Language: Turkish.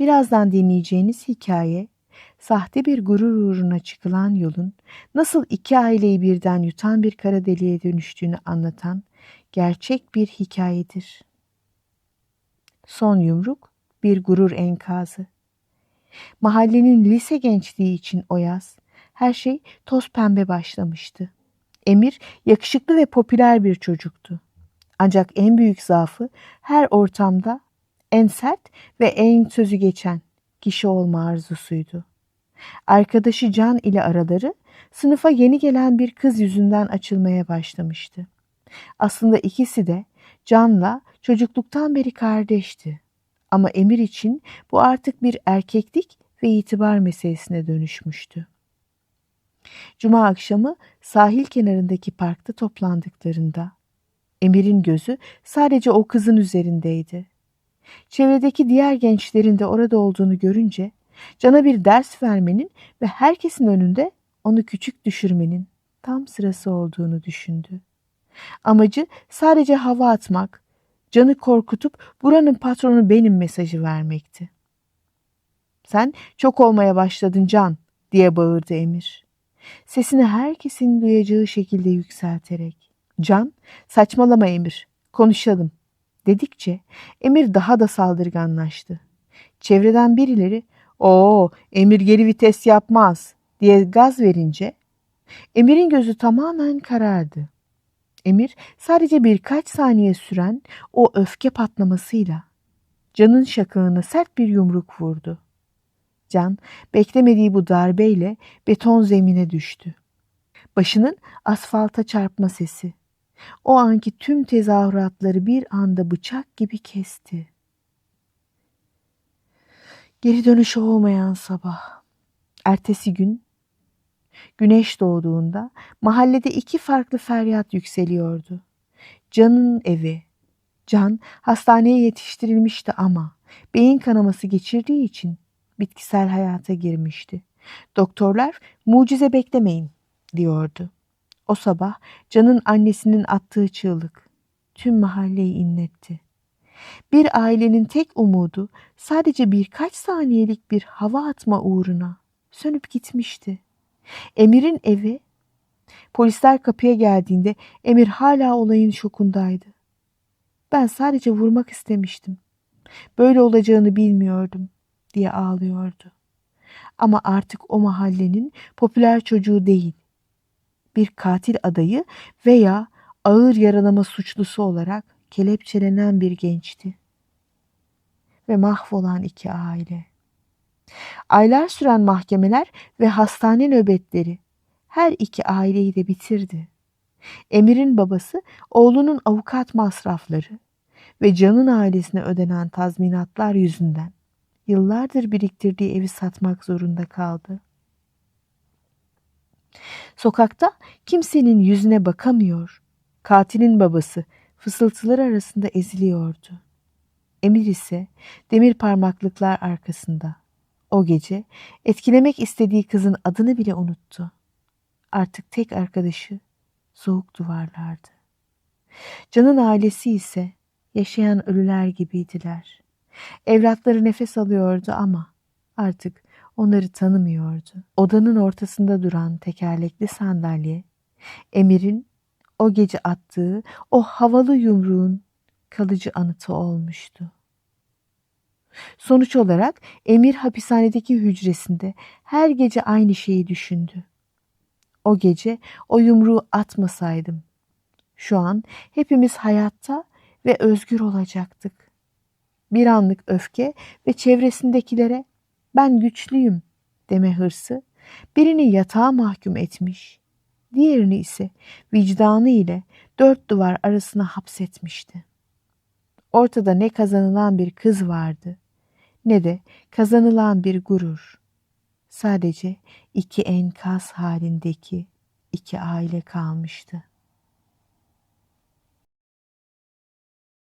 Birazdan dinleyeceğiniz hikaye, sahte bir gurur uğruna çıkılan yolun nasıl iki aileyi birden yutan bir kara deliğe dönüştüğünü anlatan gerçek bir hikayedir. Son yumruk bir gurur enkazı. Mahallenin lise gençliği için o yaz her şey toz pembe başlamıştı. Emir yakışıklı ve popüler bir çocuktu. Ancak en büyük zaafı her ortamda en sert ve en sözü geçen kişi olma arzusuydu. Arkadaşı Can ile araları sınıfa yeni gelen bir kız yüzünden açılmaya başlamıştı. Aslında ikisi de Can'la çocukluktan beri kardeşti. Ama Emir için bu artık bir erkeklik ve itibar meselesine dönüşmüştü. Cuma akşamı sahil kenarındaki parkta toplandıklarında Emir'in gözü sadece o kızın üzerindeydi. Çevredeki diğer gençlerin de orada olduğunu görünce Can'a bir ders vermenin ve herkesin önünde onu küçük düşürmenin tam sırası olduğunu düşündü. Amacı sadece hava atmak, Can'ı korkutup buranın patronu benim mesajı vermekti. "Sen çok olmaya başladın Can," diye bağırdı Emir. Sesini herkesin duyacağı şekilde yükselterek. Can, "Saçmalama Emir, konuşalım," dedikçe Emir daha da saldırganlaştı. Çevreden birileri, "Oo, Emir geri vites yapmaz," diye gaz verince Emir'in gözü tamamen karardı. Emir sadece birkaç saniye süren o öfke patlamasıyla Can'ın şakağına sert bir yumruk vurdu. Can beklemediği bu darbeyle beton zemine düştü. Başının asfalta çarpma sesi o anki tüm tezahüratları bir anda bıçak gibi kesti. Geri dönüşü olmayan sabah. Ertesi gün güneş doğduğunda mahallede iki farklı feryat yükseliyordu. Can'ın evi. Can hastaneye yetiştirilmişti ama beyin kanaması geçirdiği için bitkisel hayata girmişti. Doktorlar mucize beklemeyin diyordu. O sabah Can'ın annesinin attığı çığlık tüm mahalleyi inletti. Bir ailenin tek umudu sadece birkaç saniyelik bir hava atma uğruna sönüp gitmişti. Emir'in evi, polisler kapıya geldiğinde Emir hala olayın şokundaydı. "Ben sadece vurmak istemiştim. Böyle olacağını bilmiyordum," diye ağlıyordu. Ama artık o mahallenin popüler çocuğu değil, bir katil adayı veya ağır yaralama suçlusu olarak kelepçelenen bir gençti. Ve mahvolan iki aile. Aylar süren mahkemeler ve hastane nöbetleri her iki aileyi de bitirdi. Emir'in babası oğlunun avukat masrafları ve Can'ın ailesine ödenen tazminatlar yüzünden yıllardır biriktirdiği evi satmak zorunda kaldı. Sokakta kimsenin yüzüne bakamıyor, katilin babası fısıltılar arasında eziliyordu. Emir ise demir parmaklıklar arkasında. O gece etkilemek istediği kızın adını bile unuttu. Artık tek arkadaşı soğuk duvarlardı. Can'ın ailesi ise yaşayan ölüler gibiydiler. Evlatları nefes alıyordu ama artık onları tanımıyordu. Odanın ortasında duran tekerlekli sandalye, Emir'in o gece attığı o havalı yumruğun kalıcı anıtı olmuştu. Sonuç olarak Emir hapishanedeki hücresinde her gece aynı şeyi düşündü. O gece o yumruğu atmasaydım, şu an hepimiz hayatta ve özgür olacaktık. Bir anlık öfke ve çevresindekilere "ben güçlüyüm" deme hırsı birini yatağa mahkum etmiş, diğerini ise vicdanı ile dört duvar arasına hapsetmişti. Ortada ne kazanılan bir kız vardı, ne de kazanılan bir gurur. Sadece iki enkaz halindeki iki aile kalmıştı.